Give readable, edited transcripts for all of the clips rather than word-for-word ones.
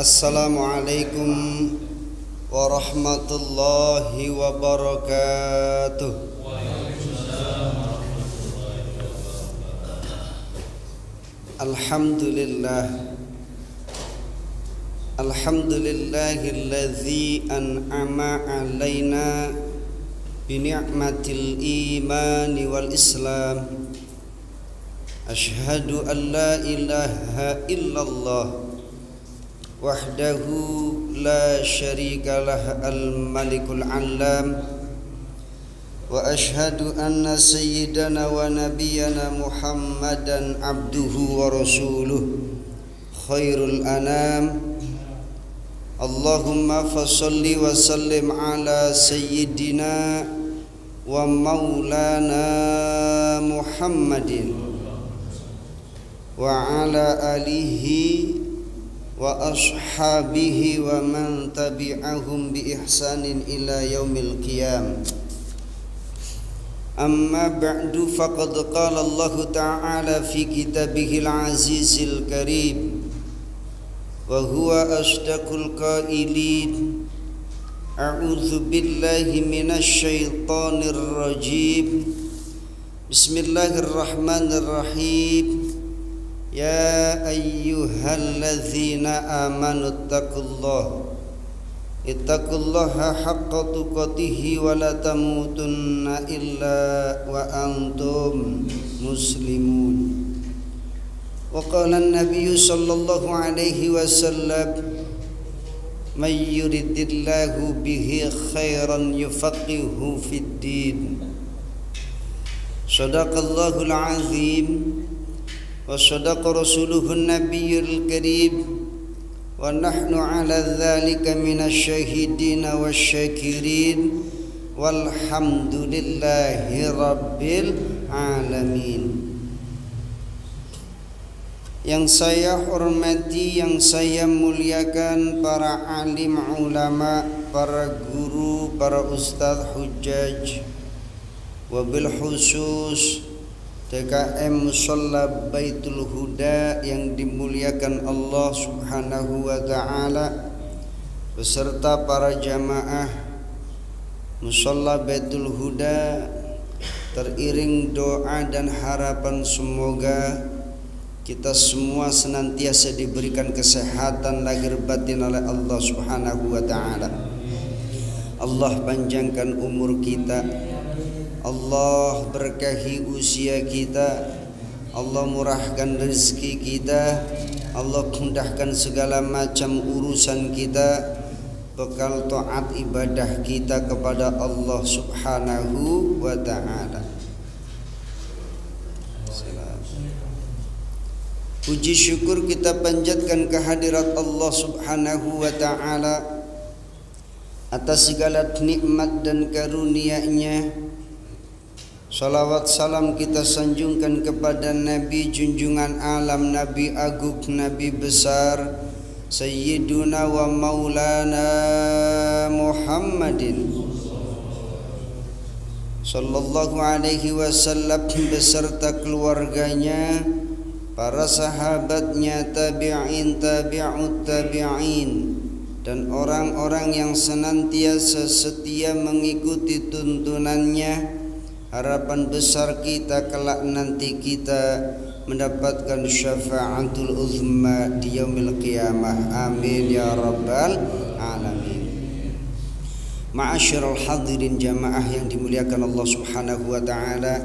Assalamualaikum warahmatullahi wabarakatuh. Alhamdulillahilladzi an'ama alaina bi ni'matil imani wal islam. Asyhadu an la ilaha illallah wahdahu la syarikalah al-malikul alam. Wa ashhadu anna sayyidana wa nabiyyana Muhammadan abduhu wa rasuluh khairul anam. Allahumma fasalli wa sallim ala sayyidina wa maulana Muhammadin wa ala alihi wa ashabihi wa man tabi'ahum bi ihsanin ila yaumil qiyam. Amma ba'du, faqad qala Allah ta'ala fi kitabihil azizil karim wa huwa asdaqul qailin. A'udzu billahi minasy syaithanir rajim. Bismillahirrahmanirrahim. Ya ayyuhalladzina amanu ittaqullaha haqqa tuqatih wa la tamutunna illa wa antum muslimun. Wa qala an-nabiy sallallahu alaihi wasallam, may yuridillahu bihi khairan yufaqihuhu fid din. Shadaqallahul azim wa sadaqa rasuluhun nabiyyul karim wa nahnu ala dzalika minasyahidin wasyakirin walhamdulillahi rabbil alamin. Yang saya hormati, yang saya muliakan para alim ulama, para guru, para ustadz hujjaj, wabil khusus TKM Musholla Baitul Huda yang dimuliakan Allah Subhanahu wa ta'ala, beserta para jamaah Musholla Baitul Huda, teriring doa dan harapan semoga kita semua senantiasa diberikan kesehatan lahir batin oleh Allah Subhanahu wa ta'ala. Allah panjangkan umur kita, Allah berkahi usia kita, Allah murahkan rezeki kita, Allah mudahkan segala macam urusan kita, bekal taat ibadah kita kepada Allah Subhanahu wa ta'ala. Puji syukur kita panjatkan kehadirat Allah Subhanahu wa ta'ala atas segala nikmat dan karunia-Nya. Salawat salam kita sanjungkan kepada Nabi junjungan alam, Nabi agung, Nabi besar, Sayyiduna wa maulana Muhammadin sallallahu alaihi wasallam beserta keluarganya, para sahabatnya, tabi'in, tabi'ut tabi'in, dan orang-orang yang senantiasa setia mengikuti tuntunannya. Harapan besar kita kelak nanti kita mendapatkan syafa'atul uzma di yaumil qiyamah. Amin ya rabbal alamin. Ma'asyiral hadirin jamaah yang dimuliakan Allah Subhanahu wa ta'ala,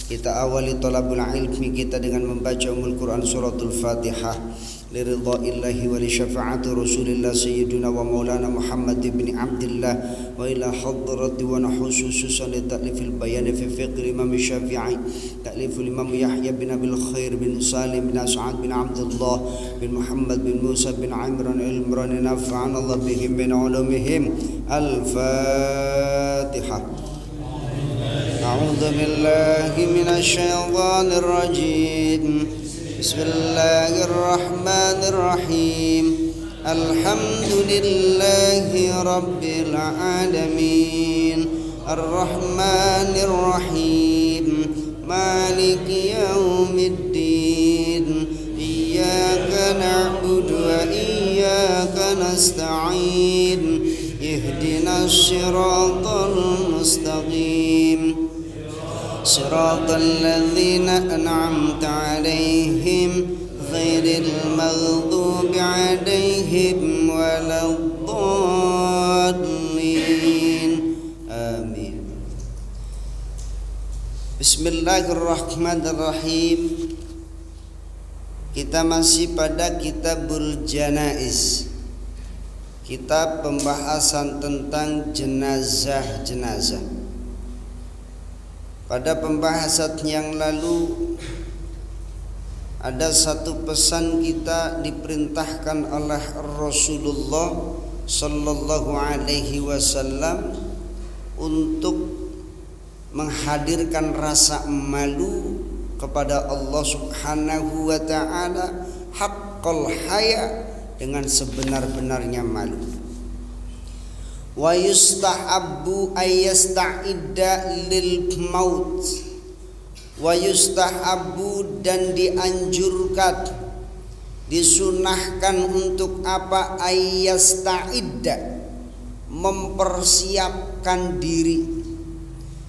kita awali talabul ilmi kita dengan membaca Ummul Quran suratul Fatihah liridha'illahi wa li syafa'ati Rasulillah Sayyidina wa Maulana Muhammad ibn Abdillah wa ila hadrati wa khususan li ta'lifil bayan fi fiqh Imam Syafi'i, ta'liful Imam Yahya bin Abil Khair bin Salim bin Sa'ad bin Abdullah bin Muhammad bin Musa bin Imran al-Imran, nafa'ana Allah bihim min ulumihim. Al-Fatihah. A'udzu billahi minasy syaithanir rajim. Bismillahirrahmanirrahim. Alhamdulillahi rabbil alamin. Ar-Rahmanir Rahim. Maliki yaumiddin. Iyyaka na'budu wa iyyaka نستعين اهدنا الصراط المستقيم صراط الذين أنعمت عليهم غير المغضوب عليهم ولا الضالين آمين. Bismillahirrahmanirrahim. Kita masih pada Kitabul Janaiz, kitab pembahasan tentang jenazah-jenazah. Pada pembahasan yang lalu ada satu pesan kita diperintahkan oleh Rasulullah sallallahu alaihi wasallam untuk menghadirkan rasa malu kepada Allah Subhanahu wa taala, haqqal haya, dengan sebenar-benarnya malu. Wa yustahabbu ayyasta'idda lil maut. Wa yustahabbu, dan dianjurkan, disunahkan untuk apa? Ayyasta'idda, mempersiapkan diri,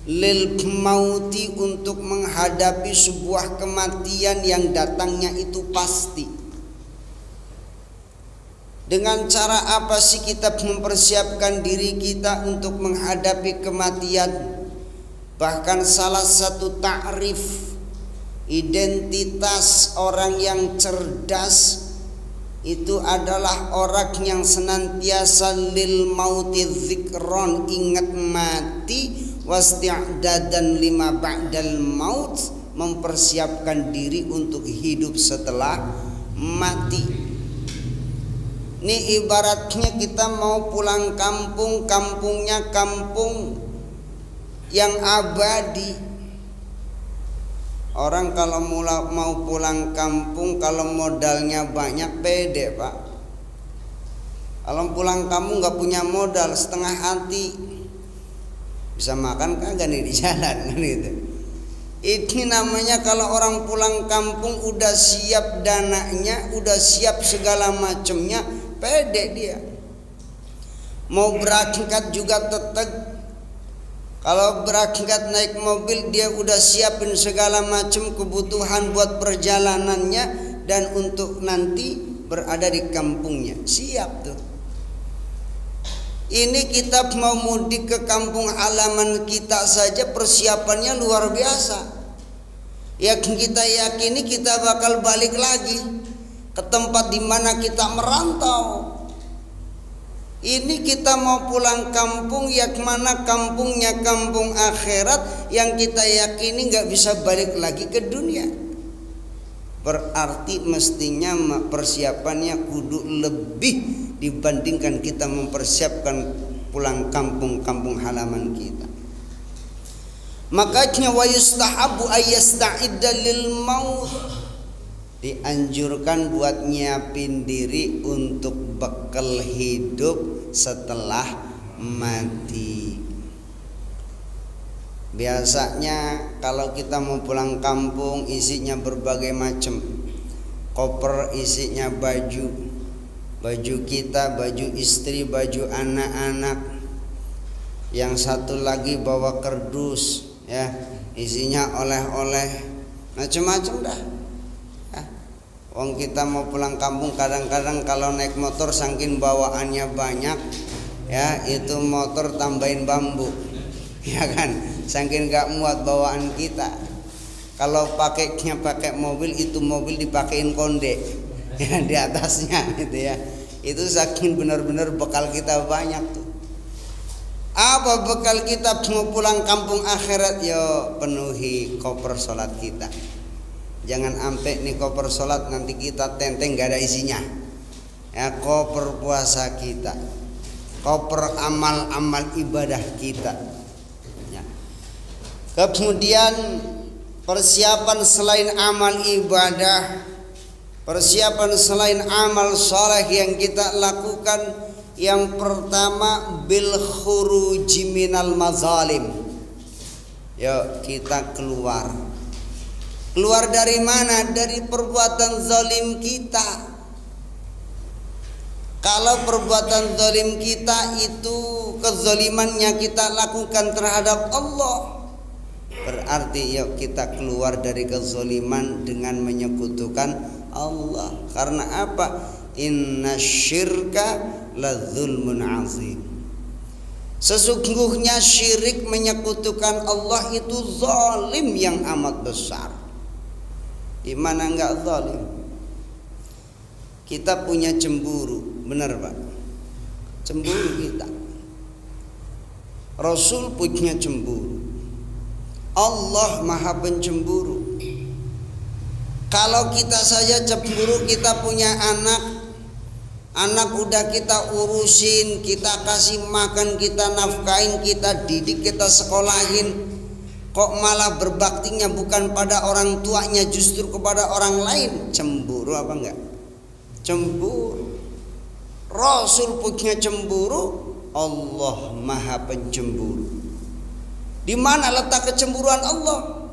lil mauti, untuk menghadapi sebuah kematian yang datangnya itu pasti. Dengan cara apa sih kita mempersiapkan diri kita untuk menghadapi kematian? Bahkan salah satu ta'rif identitas orang yang cerdas itu adalah orang yang senantiasa lil mauti dzikron, ingat mati, wasti'dadan lima ba'dal maut, mempersiapkan diri untuk hidup setelah mati. Ini ibaratnya kita mau pulang kampung, kampungnya kampung yang abadi. Orang kalau mau pulang kampung, kalau modalnya banyak pede, Pak. Kalau pulang kampung nggak punya modal, setengah hati, bisa makan kagak nih di jalan kan gitu. Ini namanya kalau orang pulang kampung udah siap dananya, udah siap segala macamnya, pede dia. Mau berangkat juga teteg. Kalau berangkat naik mobil dia udah siapin segala macam kebutuhan buat perjalanannya dan untuk nanti berada di kampungnya. Siap tuh. Ini kita mau mudik ke kampung halaman kita saja persiapannya luar biasa. Yang kita yakini kita bakal balik lagi ke tempat di mana kita merantau. Ini kita mau pulang kampung, yang mana kampungnya kampung akhirat, yang kita yakini nggak bisa balik lagi ke dunia. Berarti mestinya persiapannya kudu lebih dibandingkan kita mempersiapkan pulang kampung halaman kita. Makanya wa yustahabu ayyasta'idda lil maut, dianjurkan buat nyiapin diri untuk bekal hidup setelah mati. Biasanya kalau kita mau pulang kampung isinya berbagai macam. Koper isinya baju kita, baju istri, baju anak-anak. Yang satu lagi bawa kardus, ya, isinya oleh-oleh, macam-macam dah. Wong kita mau pulang kampung kadang-kadang kalau naik motor saking bawaannya banyak, ya, itu motor tambahin bambu, ya kan, saking gak muat bawaan kita. Kalau pakai mobil, itu mobil dipakein konde, ya, di atasnya gitu ya. Itu saking benar-benar bekal kita banyak tuh. Apa bekal kita mau pulang kampung akhirat? Yo, penuhi koper sholat kita. Jangan sampai nih koper sholat nanti kita tenteng gak ada isinya. Ya, koper puasa kita, koper amal-amal ibadah kita. Ya. Kemudian persiapan selain amal ibadah, persiapan selain amal saleh yang kita lakukan, yang pertama bil khuruji minal mazalim. Yuk kita keluar dari mana? Dari perbuatan zalim kita. Kalau perbuatan zalim kita itu kezalimannya kita lakukan terhadap Allah, berarti yuk kita keluar dari kezaliman dengan menyekutukan Allah. Karena apa? Inna syirka la zulmun azim. Sesungguhnya syirik menyekutukan Allah itu zalim yang amat besar. Di mana enggak zalim? Kita punya cemburu, benar Pak? Cemburu kita. Rasul punya cemburu. Allah Maha Pencemburu. Kalau kita saja cemburu, kita punya anak udah kita urusin, kita kasih makan, kita nafkain, kita didik, kita sekolahin, kok malah berbaktinya bukan pada orang tuanya, justru kepada orang lain. Cemburu apa enggak? Cemburu. Rasul punya cemburu, Allah Maha Pencemburu. Di mana letak kecemburuan Allah?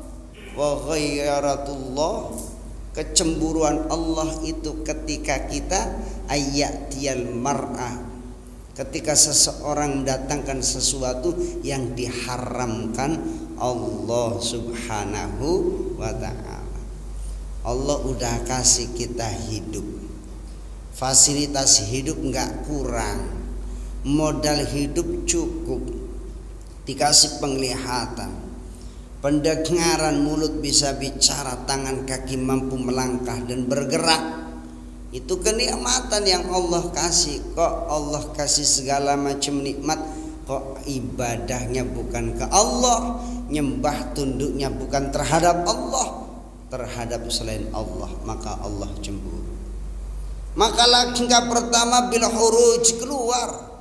Wa ghairatullah, kecemburuan Allah itu ketika kita ayatiyal mar'ah, ketika seseorang mendatangkan sesuatu yang diharamkan Allah Subhanahu wa ta'ala. Allah udah kasih kita hidup, fasilitas hidup enggak kurang, modal hidup cukup, dikasih penglihatan, pendengaran, mulut bisa bicara, tangan kaki mampu melangkah dan bergerak. Itu kenikmatan yang Allah kasih. Kok Allah kasih segala macam nikmat, kok ibadahnya bukan ke Allah, nyembah tunduknya bukan terhadap Allah, terhadap selain Allah, maka Allah cemburu. Maka langkah pertama bil huruj, keluar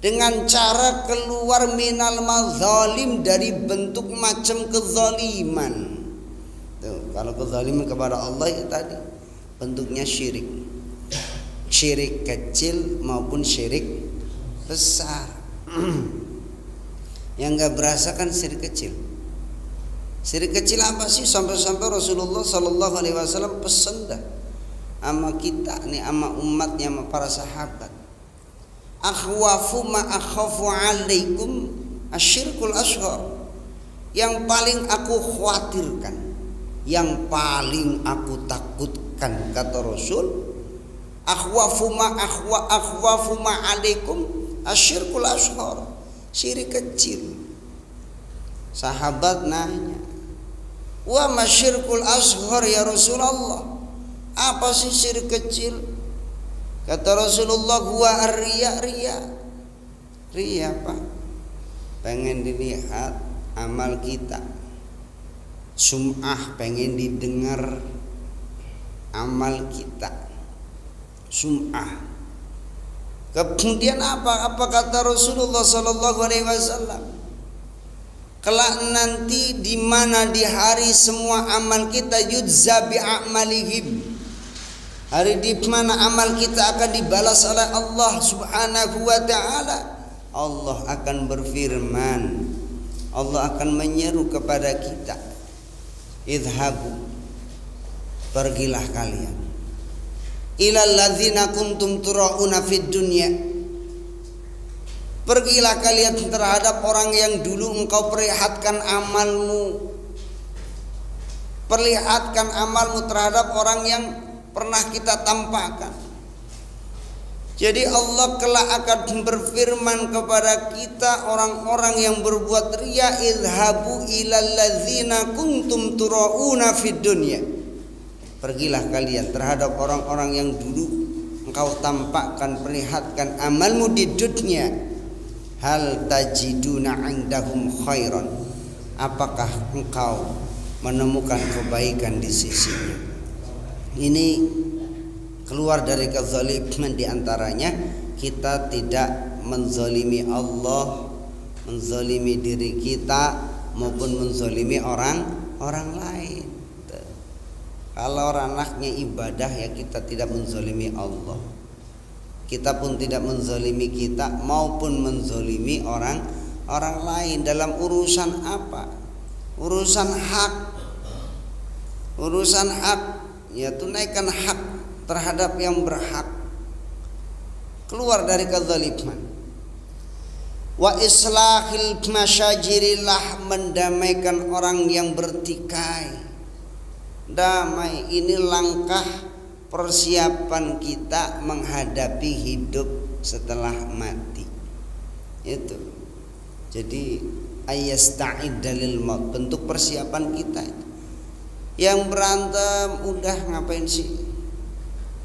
dengan cara keluar minal mazalim, dari bentuk macam kezaliman. Tuh, kalau kezaliman kepada Allah ya tadi bentuknya syirik, syirik kecil maupun syirik besar. Yang nggak berasa kan syirik kecil. Syirik kecil apa sih? Sampai-sampai Rasulullah Sallallahu Alaihi Wasallam pesan dah sama kita nih, sama umatnya, sama para sahabat. Akhwafu ma akhafu alaikum asyirkul ashghar. Yang paling aku khawatirkan, yang paling aku takutkan, kata Rasul, akhwafu ma alaikum asyirkul ashghar, syirik kecil. Sahabat nanya, wa masyirkul ashghar ya Rasulullah, apa sih syirik kecil? Kata Rasulullah, huwa ar-riya. Riya apa? Pengen dilihat amal kita. Sum'ah, pengen didengar amal kita. Sum'ah. Kemudian apa kata Rasulullah Sallallahu Alaihi Wasallam? Kelak nanti di mana di hari semua amal kita yujza bi a'malihim, hari di mana amal kita akan dibalas oleh Allah Subhanahu wa ta'ala. Allah akan berfirman, Allah akan menyeru kepada kita, idhabu, pergilah kalian, ilal ladzina kuntum tura'una fid dunya, pergilah kalian terhadap orang yang dulu engkau perlihatkan amalmu, perlihatkan amalmu terhadap orang yang pernah kita tampakkan. Jadi Allah kelak akan berfirman kepada kita, orang-orang yang berbuat riya, idhabu ilal ladzina kuntum tura'una fid dunya, pergilah kalian terhadap orang-orang yang dulu engkau tampakkan, perlihatkan amalmu di dunia. Hal tajiduna indahum khairan, apakah engkau menemukan kebaikan di sisinya? Ini keluar dari kezaliman, diantaranya kita tidak menzalimi Allah, menzalimi diri kita maupun menzalimi orang lain. Kalau anaknya ibadah ya kita tidak menzalimi Allah, kita pun tidak menzalimi kita maupun menzalimi orang lain. Dalam urusan apa? Urusan hak, ya tunaikan hak terhadap yang berhak. keluar dari kezaliman. Wa islahil masyajirilah, mendamaikan orang yang bertikai. Damai ini langkah persiapan kita menghadapi hidup setelah mati. Itu. Jadi ayasta'id dalil maut, bentuk persiapan kita itu. Yang berantem udah ngapain sih?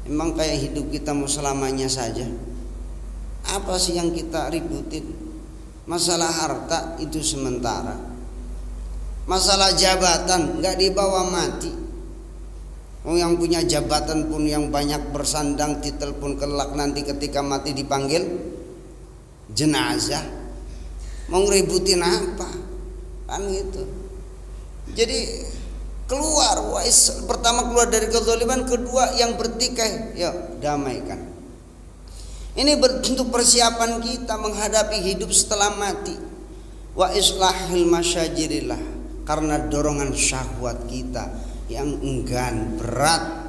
Emang kayak hidup kita mau selamanya saja. Apa sih yang kita ributin? Masalah harta itu sementara. Masalah jabatan nggak dibawa mati. Yang punya jabatan pun yang banyak bersandang, titel pun kelak nanti ketika mati dipanggil jenazah. Mau ngeributin apa? Kan gitu. Jadi keluar, pertama keluar dari kezaliman, kedua yang bertikai, ya damaikan. Ini bentuk persiapan kita menghadapi hidup setelah mati. Wa islahil masyajirilah, karena dorongan syahwat kita yang enggan, berat,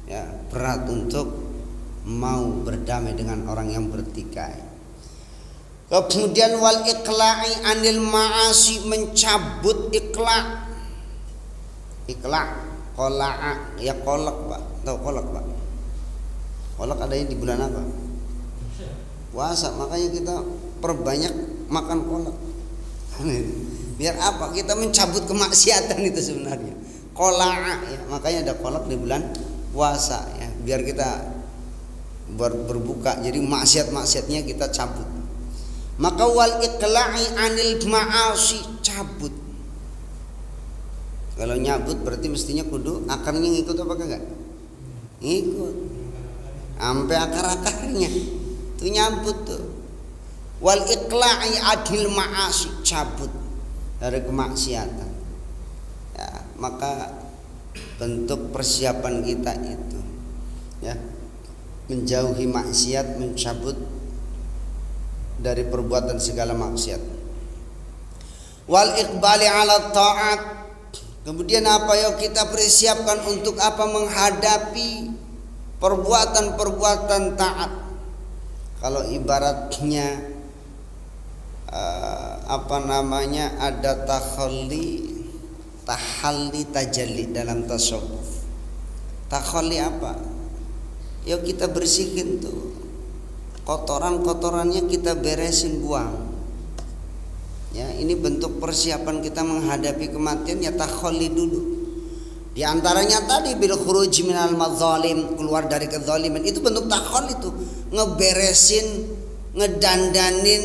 ya berat untuk mau berdamai dengan orang yang bertikai. Kemudian wal iqla'i anil ma'asi, mencabut iqla'. Iqla', qola'a, ya kolak Pak. Tahu kolak Pak? Kolak adanya di bulan apa? Puasa, makanya kita perbanyak makan kolak. Biar apa? Kita mencabut kemaksiatan itu sebenarnya. Qola'a, ya, makanya ada kolak di bulan puasa ya, biar kita berbuka. Jadi maksiat-maksiatnya kita cabut. Maka wal iqla'i anil ma'asi, cabut. Kalau nyabut berarti mestinya kudu akarnya ngikut apa enggak? Ngikut. Sampai akar-akarnya. Itu nyabut tuh. Wal iqla'i adil ma'asi, cabut dari kemaksiatan. Ya, maka bentuk persiapan kita itu ya, menjauhi maksiat, mencabut dari perbuatan segala maksiat. Wal iqbali 'ala ta'at. Kemudian apa yang kita persiapkan untuk apa? Menghadapi perbuatan-perbuatan taat. Kalau ibaratnya ada tahalli, tajalli dalam tasawuf. Takhalli apa? Yuk kita bersihin tuh kotoran-kotorannya, kita beresin, buang. Ya, ini bentuk persiapan kita menghadapi kematian, ya takhalli dulu. Di antaranya tadi bil khuruj minal madzalim, keluar dari kezaliman, itu bentuk takhalli itu, ngeberesin, ngedandanin,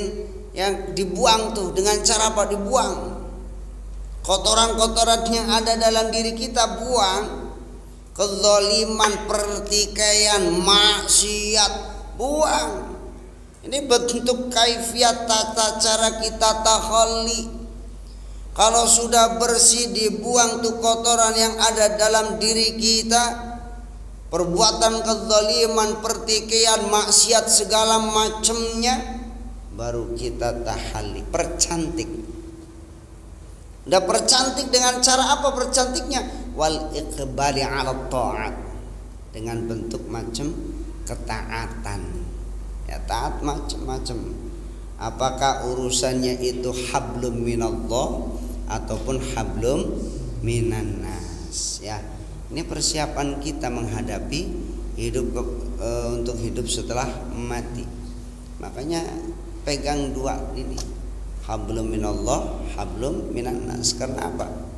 yang dibuang tuh dengan cara apa? Dibuang. Kotoran-kotoran yang ada dalam diri kita buang. Kezaliman, pertikaian, maksiat, buang. Ini bentuk kaifiat tata cara kita takhalli. Kalau sudah bersih, dibuang tuh kotoran yang ada dalam diri kita, perbuatan kezaliman, pertikaian, maksiat segala macamnya, baru kita tahalli, percantik. Udah percantik dengan cara apa percantiknya? Wal iqbali 'ala ta'at, dengan bentuk macam ketaatan. Ya, taat macam-macam. Apakah urusannya itu hablum minallah ataupun hablum minan nas, ya. Ini persiapan kita menghadapi hidup untuk hidup setelah mati. Makanya pegang dua ini, hablum minallah, hablum minan nas. Karena apa?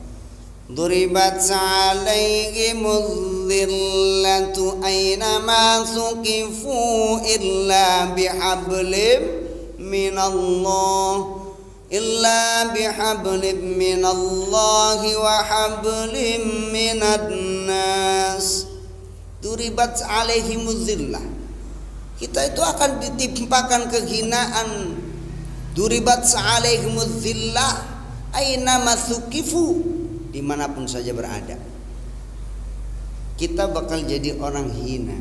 Duribat 'alaihimudz dhillatu aynama suqifu illa bihablim minallah, illa bihablim minallahi wa hablim minan nas. Duribat 'alaihimudz dhillah, kita itu akan ditimpakan kehinaan. Duribat 'alaihimudz dhillah aynama suqifu, dimanapun saja berada, kita bakal jadi orang hina,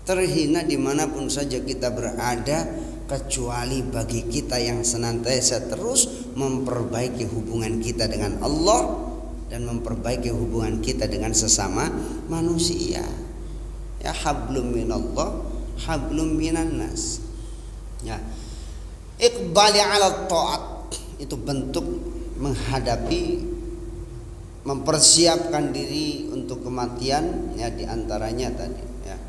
terhina dimanapun saja kita berada, kecuali bagi kita yang senantiasa terus memperbaiki hubungan kita dengan Allah dan memperbaiki hubungan kita dengan sesama manusia. Ya, hablum minallah, hablum minan nas. Ya. Iqbali 'ala ta'at, itu bentuk menghadapi, mempersiapkan diri untuk kematian, ya, diantaranya tadi, ya,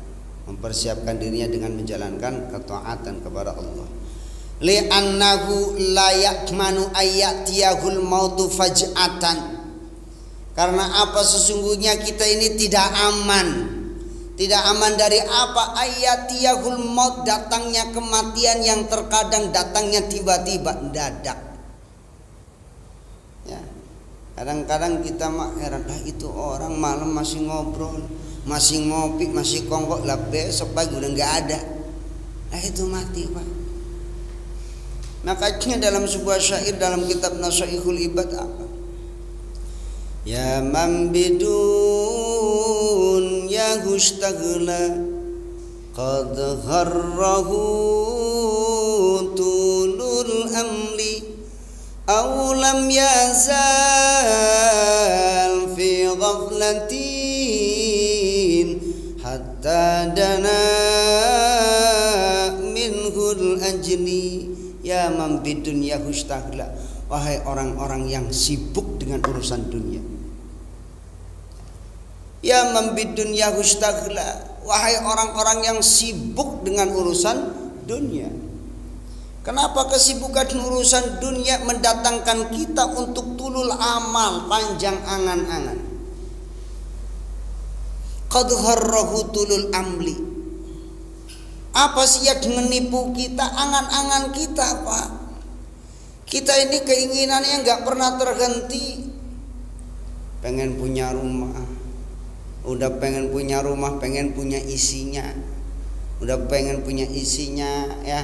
mempersiapkan dirinya dengan menjalankan ketaatan kepada Allah. Li'annahu la yakmanu ayyatiyahul mautu faj'atan, karena apa, sesungguhnya kita ini tidak aman dari apa, ayyatiyahul maut, datangnya kematian yang terkadang datangnya tiba-tiba, mendadak. Ya, kadang-kadang kita heran, itu orang malam masih ngobrol, masih ngopi, masih kongkok, lah besok pagi udah nggak ada. Itu mati, Pak. Makanya dalam sebuah syair dalam kitab Nasaihul Ibad apa? Ya man bidun ya hustaghla qad gharrahu tulul amli aw lam yazal fi ghaflatin hatta dana minhul ajli. Ya man bidun ya hustaghla, wahai orang-orang yang sibuk dengan urusan dunia. Ya man bidun ya hustaghla, wahai orang-orang yang sibuk dengan urusan dunia. Kenapa kesibukan urusan dunia mendatangkan kita untuk tulul amal, panjang angan-angan? Qad gharrahu tulul amli. Apa sih yang menipu kita? Angan-angan kita, Pak. Kita ini keinginannya nggak pernah terhenti. Pengen punya rumah, udah pengen punya rumah, pengen punya isinya, udah pengen punya isinya, ya,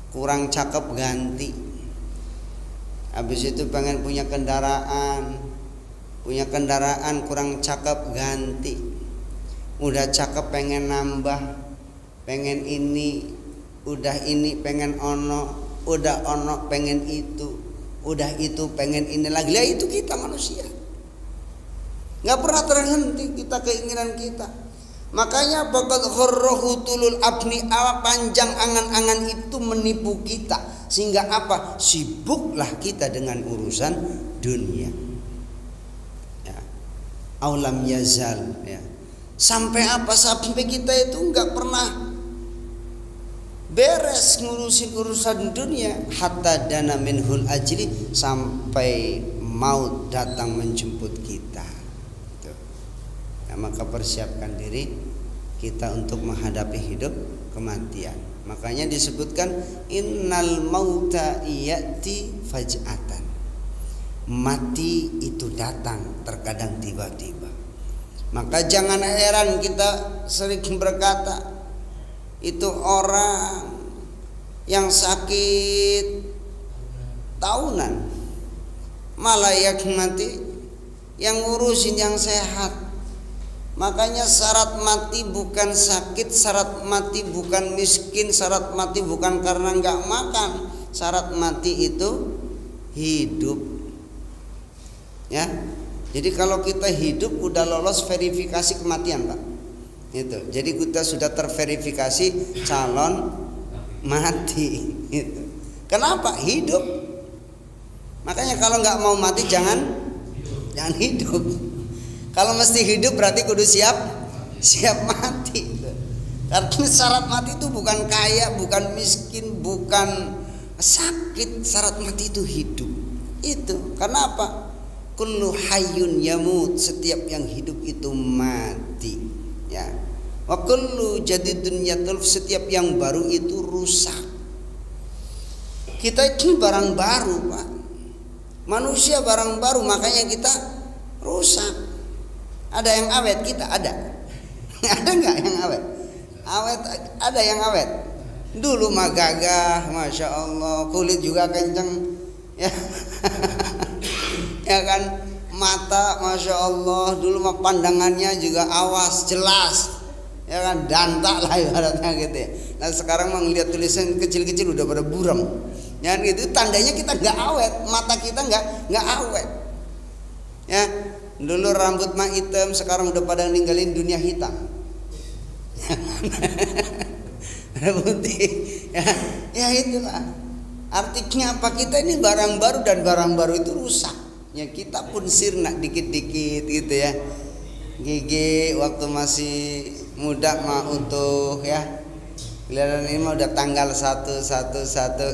kurang cakep ganti. Habis itu pengen punya kendaraan kurang cakep ganti. Udah cakep pengen nambah, pengen ini, udah ini pengen ono, udah ono pengen itu, udah itu pengen ini lagi. Lah itu kita manusia, nggak pernah terhenti kita keinginan kita. Makanya bakat khurruhu tulul abni, panjang angan-angan itu menipu kita, sehingga apa, sibuklah kita dengan urusan dunia. Ya. Aulam yazal, ya. Sampai apa, sampai kita itu nggak pernah beres ngurusin urusan dunia, hatta dana minhul ajli, sampai maut datang menjemput kita. Tuh. Ya, maka persiapkan diri kita untuk menghadapi hidup kematian. Makanya disebutkan innal mauta ya'ti faj'atan. Mati itu datang terkadang tiba-tiba. Maka jangan heran kita sering berkata, itu orang yang sakit tahunan malah yang mati yang ngurusin yang sehat. Makanya syarat mati bukan sakit, syarat mati bukan miskin, syarat mati bukan karena nggak makan, syarat mati itu hidup. Ya, jadi kalau kita hidup udah lolos verifikasi kematian, Pak. Itu. Jadi kita sudah terverifikasi calon mati. Itu. Kenapa? Hidup. Makanya kalau nggak mau mati jangan hidup. Kalau mesti hidup berarti kudu siap mati. Karena syarat mati itu bukan kaya, bukan miskin, bukan sakit. Syarat mati itu hidup. Itu. Karena apa? Kullu hayyun yamut, setiap yang hidup itu mati. Ya, wa kullu jadidun yatulf, setiap yang baru itu rusak. Kita itu barang baru, Pak. Manusia barang baru, makanya kita rusak. Ada yang awet kita? Ada. Ada nggak yang awet? Awet, ada yang awet. Dulu mah gagah, masya Allah, kulit juga kenceng, ya, ya kan. Mata masya Allah, dulu mah pandangannya juga awas, jelas, ya kan, dantak lah ibaratnya gitu ya. Nah sekarang mah ngeliat tulisan kecil-kecil udah pada buram, ya gitu, tandanya kita nggak awet, mata kita nggak awet. Ya, dulu rambut mah hitam, sekarang udah pada ninggalin dunia hitam. Merah putih. Ya itulah. Artinya apa? Kita ini barang baru dan barang baru itu rusak. Ya kita pun sirna dikit-dikit gitu ya. Gigi waktu masih muda mah utuh ya. Kelihatan ini mah udah tanggal 1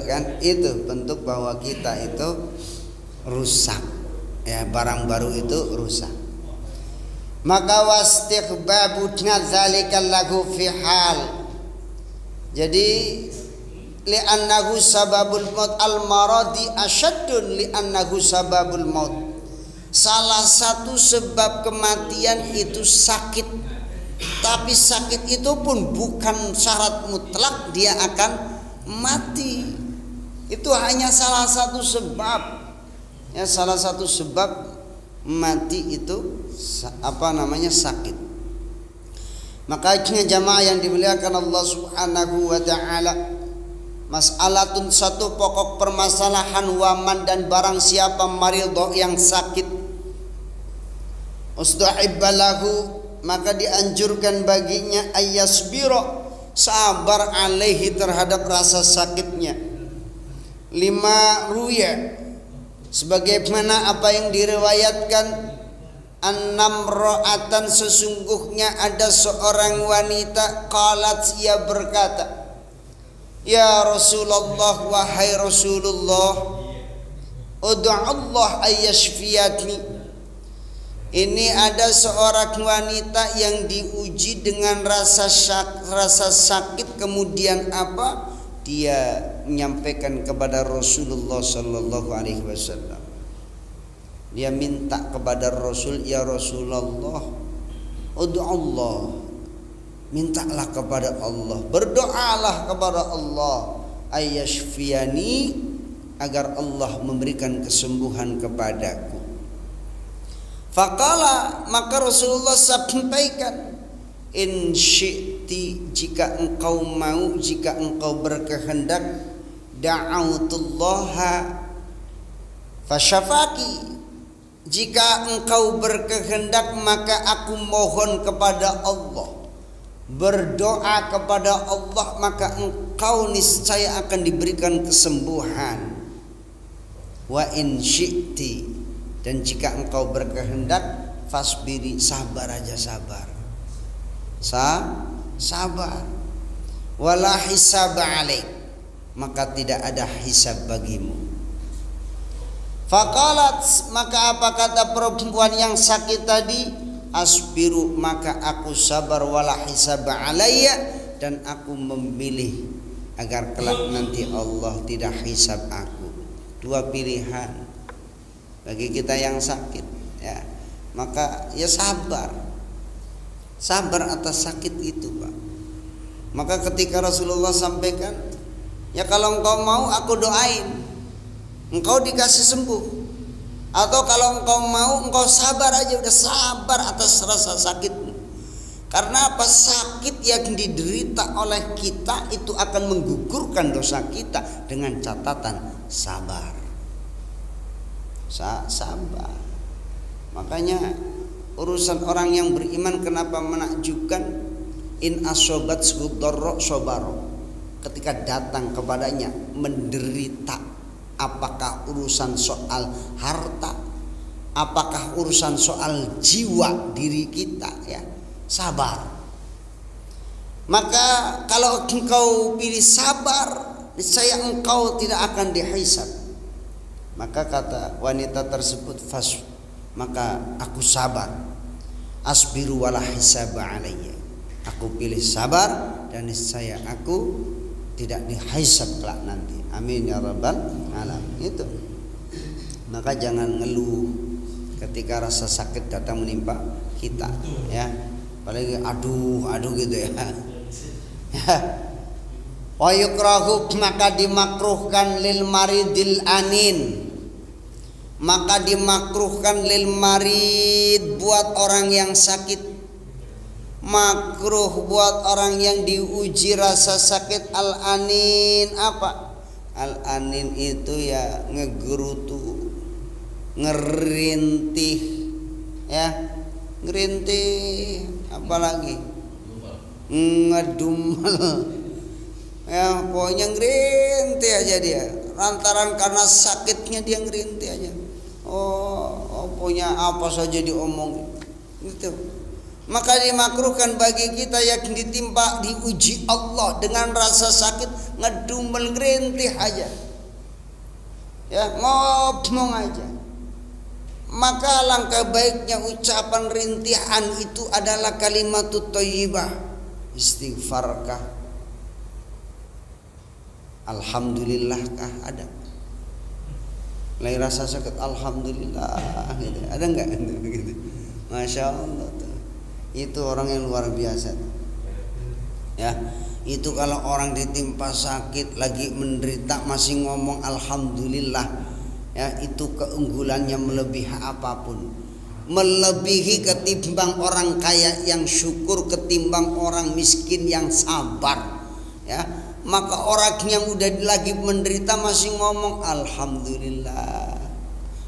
kan. Itu bentuk bahwa kita itu rusak. Ya, barang baru itu rusak. Maka wastighbabuna dzalika lahu fi hal. Jadi li'annahu sababul maut al-maradi asyaddun li'annahu sababul maut. Salah satu sebab kematian itu sakit. Tapi sakit itu pun bukan syarat mutlak dia akan mati. Itu hanya salah satu sebab. Ya, salah satu sebab mati itu sakit. Makanya jamaah yang dimuliakan Allah Subhanahu wa taala, mas'alatun satu pokok permasalahan waman dan barang siapa maridho yang sakit ustahibbalahu maka dianjurkan baginya ayyasbiro sabar alaihi terhadap rasa sakitnya. 5 ruya sebagaimana apa yang diriwayatkan annam ra'atan sesungguhnya ada seorang wanita qalat ia berkata ya Rasulullah wahai Rasulullah ud'u Allah ayyashfiyatni. Ini ada seorang wanita yang diuji dengan rasa sakit, kemudian apa? Dia menyampaikan kepada Rasulullah sallallahu alaihi wasallam. Dia minta kepada Rasul, ya Rasulullah, ud'u Allah. Mintalah kepada Allah, berdoalah kepada Allah ayyashfiyani agar Allah memberikan kesembuhan kepadaku. Faqala maka Rasulullah sampaikan in syi'ti jika engkau mau, jika engkau berkehendak da'autullaha fasyafaki, jika engkau berkehendak maka aku mohon kepada Allah, berdoa kepada Allah, maka engkau niscaya akan diberikan kesembuhan. Wa in syi'ti dan jika engkau berkehendak fasbiri, sabar aja, sabar. Sabar. Wala hisab alaik, maka tidak ada hisab bagimu. Faqalat maka apa kata perempuan yang sakit tadi? Asbiru maka aku sabar wala hisab alayya dan aku memilih agar kelak nanti Allah tidak hisab aku. 2 pilihan bagi kita yang sakit ya, maka ya sabar atas sakit itu Pak. Maka ketika Rasulullah sampaikan ya kalau engkau mau aku doain engkau dikasih sembuh, atau kalau engkau mau engkau sabar aja, udah sabar atas rasa sakitmu. Karena apa? Sakit yang diderita oleh kita itu akan menggugurkan dosa kita dengan catatan sabar. Sabar. Makanya urusan orang yang beriman kenapa menakjubkan? In asobat sudorro sobaro. Ketika datang kepadanya menderita, apakah urusan soal harta, apakah urusan soal jiwa diri kita ya, sabar. Maka kalau engkau pilih sabar, niscaya engkau tidak akan dihisab. Maka kata wanita tersebut maka aku sabar, asbiru wala hisab alayya, aku pilih sabar dan niscaya aku tidak dihisab kelak nanti. Amin ya rabbal alamin. Itu. Maka jangan ngeluh ketika rasa sakit datang menimpa kita ya. Apalagi aduh gitu ya. Wa yukrahu maka dimakruhkan lil maridil anin, maka dimakruhkan lil marid buat orang yang sakit, makruh buat orang yang diuji rasa sakit. Al anin apa? Al anin itu ya ngegerutu, ngerintih ya, ngerintih apalagi ngedumel Ya, pokoknya ngerintih aja dia. Lantaran karena sakitnya dia ngerintih aja. Pokoknya apa saja diomongin. Gitu. Maka dimakruhkan bagi kita yang ditimpa diuji Allah dengan rasa sakit ngedumel ngerintih aja. Ya, ngomong aja. Maka langkah baiknya ucapan rintihan itu adalah kalimatut thayyibah. Istighfarkah? Alhamdulillahkah? Ada. Lagi rasa sakit alhamdulillah gitu. Ada enggak gitu? Masya Allah tuh. Itu orang yang luar biasa. Ya, itu kalau orang ditimpa sakit lagi menderita masih ngomong alhamdulillah, ya itu keunggulannya melebihi apapun, melebihi ketimbang orang kaya yang syukur, ketimbang orang miskin yang sabar. Ya, maka orang yang udah lagi menderita masih ngomong alhamdulillah,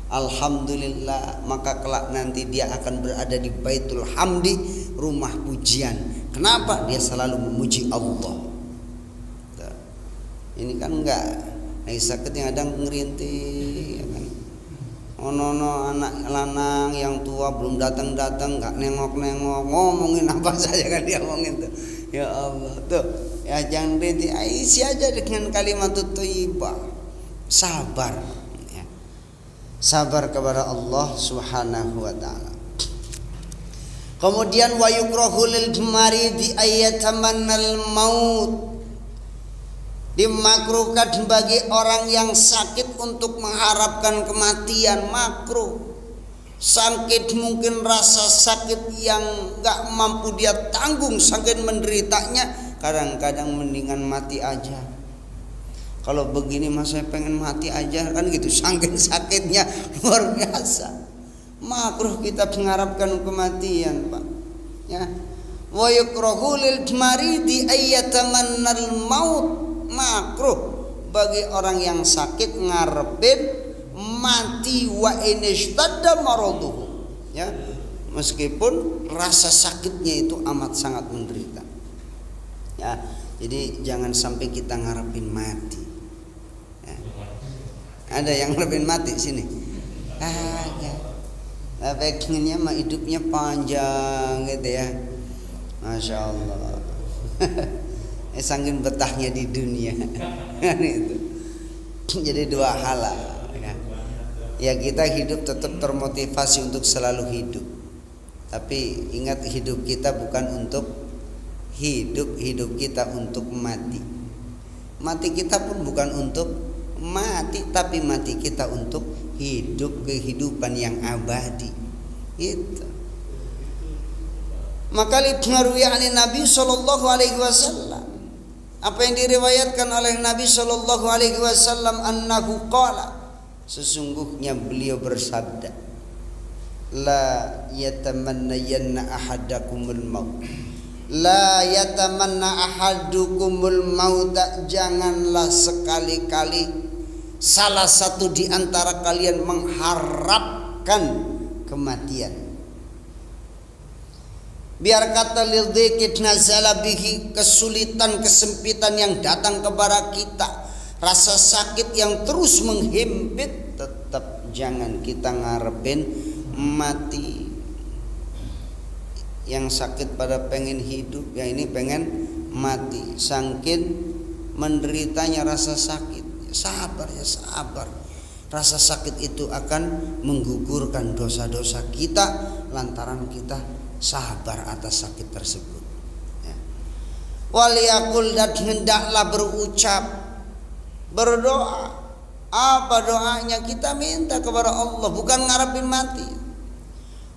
alhamdulillah, maka kelak nanti dia akan berada di Baitul Hamdi, rumah pujian. Kenapa? Dia selalu memuji Allah. Ini kan enggak, lagi sakit yang ada ngerintih, ya kan? No anak lanang yang tua belum datang enggak nengok ngomongin apa saja kan dia ngomongin tuh. Ya Allah tuh, ya jangan rintih, isi aja dengan kalimat thayyibah, sabar, ya. Sabar kepada Allah Subhanahu wa taala. Kemudian wa yukrahu lil maridi ayatamannal maut. Dimakruhkan bagi orang yang sakit untuk mengharapkan kematian, makruh. Sakit mungkin rasa sakit yang gak mampu dia tanggung saking menderitanya, kadang-kadang mendingan mati aja. Kalau begini mas saya pengen mati aja kan gitu, saking sakitnya luar biasa. Makruh kita mengharapkan kematian, Pak. Ya. Wa yukrahu lil maridi ayatamannal maut. Makruh bagi orang yang sakit ngarepin mati wa inistadda maraduhu. Ya. Meskipun rasa sakitnya itu amat sangat menderita. Ya. Jadi jangan sampai kita ngarepin mati. Ya. Ada yang ngarepin mati sini? Ada. Tapi pengennya mah hidupnya panjang gitu ya. Masya Allah. Sangkin betahnya di dunia. Kan itu. Jadi dua hal lah, ya. Ya kita hidup tetap termotivasi untuk selalu hidup. Tapi ingat hidup kita bukan untuk hidup kita untuk mati. Mati kita pun bukan untuk mati, tapi mati kita untuk hidup kehidupan yang abadi. Itu. Maka dipengaruhi oleh Nabi sallallahu alaihi wasallam. Apa yang diriwayatkan oleh Nabi sallallahu alaihi wasallam annahu qala, sesungguhnya beliau bersabda, la yatamannayanna ahadakumul maut. La yatamanna ahadukumul maut, janganlah sekali-kali salah satu di antara kalian mengharapkan kematian. Biar kata lidhikit nazala bihi, kesulitan kesempitan yang datang kepada kita, rasa sakit yang terus menghimpit, tetap jangan kita ngarepin mati. Yang sakit pada pengen hidup, yang ini pengen mati. Sangkin menderitanya rasa sakit, sabar ya sabar. Rasa sakit itu akan menggugurkan dosa-dosa kita lantaran kita sabar atas sakit tersebut. Ya. Waliyakul, dan hendaklah berucap, berdoa. Apa doanya? Kita minta kepada Allah, bukan ngarepin mati.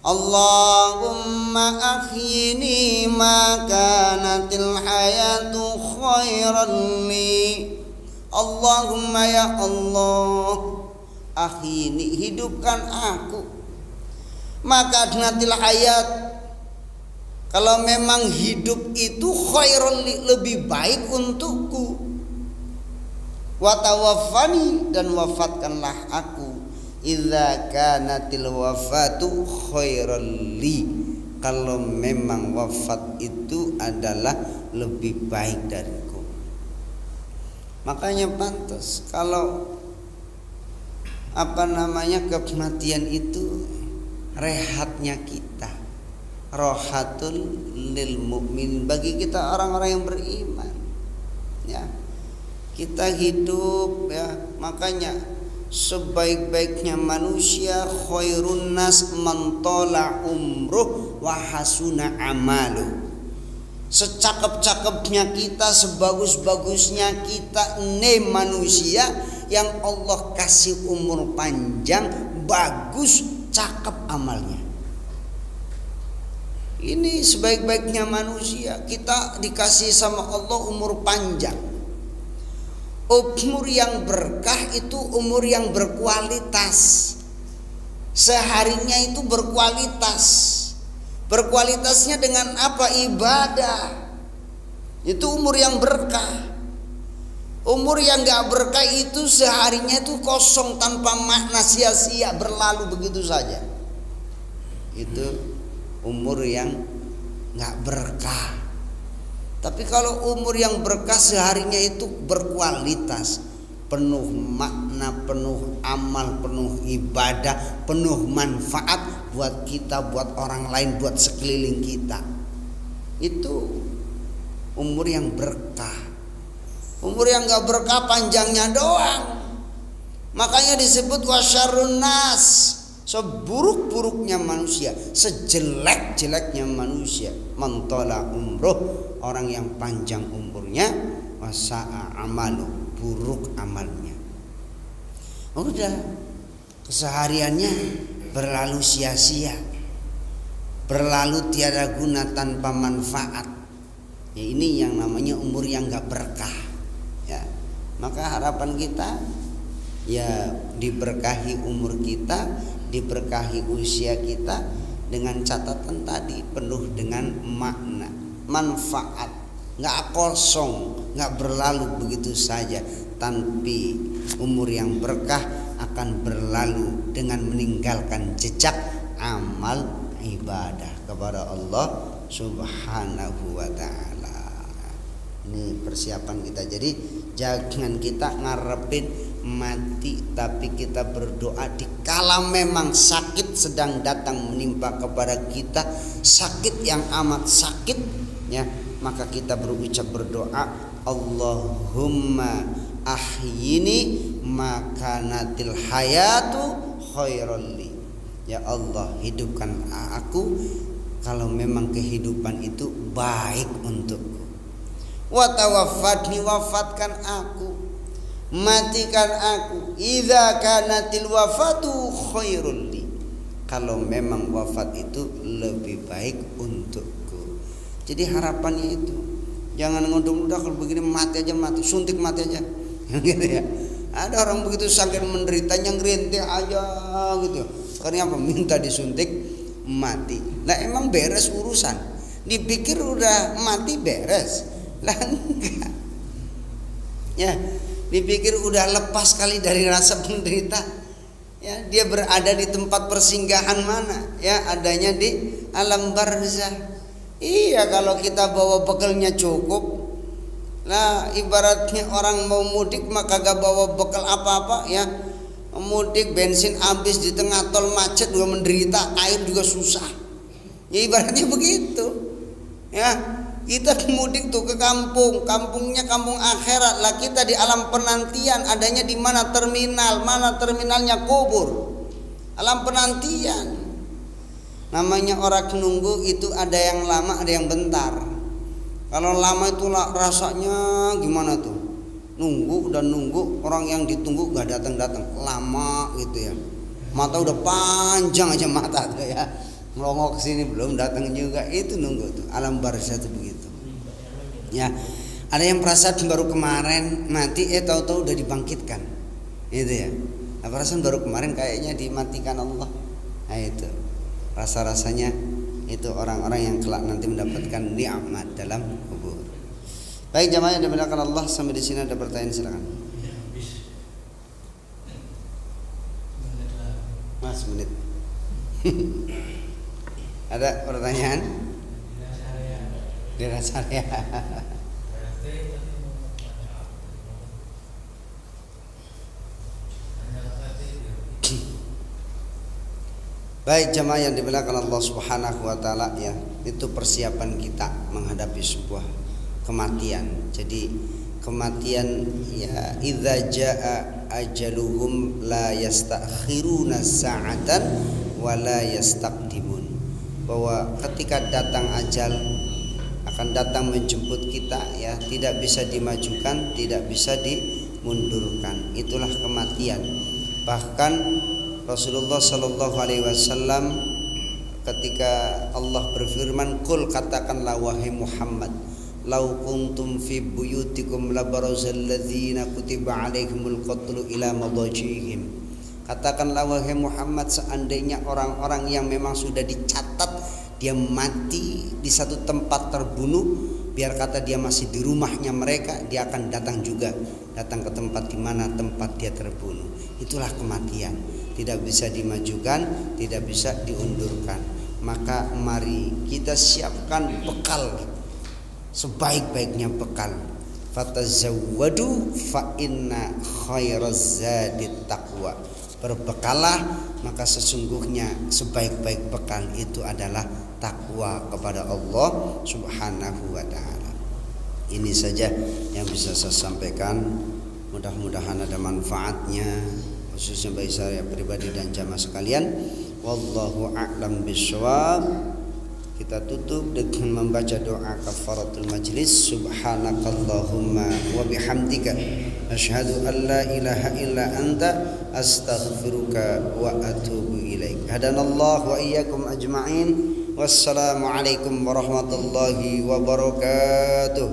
Allahumma ahyini ma kanatil hayatu khairan li. Allahumma ya Allah, ahyini, hidupkan aku. Maka natil hayat, kalau memang hidup itu khairan li, lebih baik untukku. Wa tawaffani, dan wafatkanlah aku. Idza kanatil wafatu khairan li, kalau memang wafat itu adalah lebih baik dariku. Makanya pantas kalau kematian itu rehatnya kita, rohatul lil mukmin, bagi kita orang-orang yang beriman. Ya, kita hidup ya, makanya sebaik-baiknya manusia khairun nas man tala umruh wa hasuna amaluh. Secakep-cakepnya kita, sebagus-bagusnya kita, ini manusia yang Allah kasih umur panjang, bagus, cakep amalnya. Ini sebaik-baiknya manusia, kita dikasih sama Allah umur panjang. Umur yang berkah itu umur yang berkualitas. Seharinya itu berkualitas. Berkualitasnya dengan apa? Ibadah. Itu umur yang berkah. Umur yang gak berkah itu seharinya itu kosong, tanpa makna, sia-sia, berlalu begitu saja. Itu umur yang gak berkah. Tapi kalau umur yang berkah seharinya itu berkualitas, penuh makna, penuh amal, penuh ibadah, penuh manfaat buat kita, buat orang lain, buat sekeliling kita. Itu umur yang berkah. Umur yang gak berkah panjangnya doang. Makanya disebut wasyarrun nas, seburuk-buruknya manusia, sejelek-jeleknya manusia, mantola umruh, orang yang panjang umurnya, wasa'a amalu, buruk amalnya. Udah, kesehariannya berlalu sia-sia, berlalu tiada guna, tanpa manfaat. Ya, ini yang namanya umur yang gak berkah. Ya, maka harapan kita ya diberkahi umur kita, diberkahi usia kita, dengan catatan tadi penuh dengan makna, manfaat, nggak kosong, nggak berlalu begitu saja. Tapi umur yang berkah akan berlalu dengan meninggalkan jejak amal ibadah kepada Allah Subhanahu wa ta'ala. Ini persiapan kita. Jadi jangan kita ngarepin mati, tapi kita berdoa dikala memang sakit sedang datang menimpa kepada kita, sakit yang amat sakit ya, maka kita berucap berdoa, Allahumma ahyini makanatil hayatu khairul li. Ya Allah, hidupkan aku kalau memang kehidupan itu baik untukku. Wa tawaffatni, wafatkan aku, matikan aku, idza kanatil wafatu khairul li, kalau memang wafat itu lebih baik untukku. Jadi harapannya itu, jangan ngodong udah kalau begini mati aja, mati, suntik mati aja gitu ya. Ada orang begitu saking menderitanya ngerintih aja gitu. Karena apa? Minta disuntik mati. Lah emang beres urusan? Dipikir udah mati beres. Lah enggak. Ya, dipikir udah lepas kali dari rasa penderita. Ya, dia berada di tempat persinggahan mana? Ya, adanya di alam barzah. Iya, kalau kita bawa bekalnya cukup. Nah, ibaratnya orang mau mudik maka gak bawa bekal apa-apa ya. Mudik bensin habis di tengah tol macet juga menderita, air juga susah. Ya ibaratnya begitu. Ya. Kita mudik tuh ke kampung, kampungnya kampung akhirat lah, kita di alam penantian. Adanya di mana? Terminal. Mana terminalnya? Kubur. Alam penantian. Namanya orang nunggu itu ada yang lama, ada yang bentar. Kalau lama itu rasanya gimana tuh? Nunggu dan nunggu, orang yang ditunggu gak datang-datang, lama gitu ya. Mata udah panjang aja mata tuh ya, melongok kesini belum datang juga, itu nunggu tuh. Alam barzah itu begitu. Ya, ada yang perasaan baru kemarin mati, tahu-tahu udah dibangkitkan, itu ya. Nah, perasaan baru kemarin kayaknya dimatikan Allah. Nah itu rasa-rasanya itu orang-orang yang kelak nanti mendapatkan nikmat dalam kubur. Baik jamaah yang dimuliakan Allah, sampai di sini ada pertanyaan, silakan. Mas menit. Ada pertanyaan? Dirasa ya. Baik jamaah yang dimuliakan Allah Subhanahu wa taala, ya, itu persiapan kita menghadapi sebuah kematian. Jadi kematian, ya, idza jaa ajaluhum la yastakhiruna sa'atan wa la yastaqdimun. Bahwa ketika datang ajal akan datang menjemput kita, ya, tidak bisa dimajukan, tidak bisa dimundurkan. Itulah kematian. Bahkan Rasulullah Shallallahu Alaihi Wasallam ketika Allah berfirman, "Qul, katakanlah wahai Muhammad, lau kuntum fi buyutikum labarazal ladzina kutiba alaihimul qatlu ila madajihim." Katakanlah wahai Muhammad, seandainya orang-orang yang memang sudah dicatat dia mati di satu tempat terbunuh, biar kata dia masih di rumahnya mereka, dia akan datang juga, datang ke tempat di mana tempat dia terbunuh. Itulah kematian, tidak bisa dimajukan, tidak bisa diundurkan. Maka mari kita siapkan bekal, sebaik-baiknya bekal. Fatazawwadu fa inna khairaz zadit taqwa. Berbekalah, maka sesungguhnya sebaik-baik bekal itu adalah takwa kepada Allah Subhanahu wa taala. Ini saja yang bisa saya sampaikan. Mudah-mudahan ada manfaatnya, khususnya bagi saya pribadi dan jamaah sekalian. Wallahu a'lam bishawab. Kita tutup dengan membaca doa kafaratul majlis. Subhanakallahumma wa bihamdika asyhadu an la ilaha illa anta astaghfiruka wa atubu ilaik. Hadanallahu wa iyyakum ajma'in. Wassalamu alaikum warahmatullahi wabarakatuh.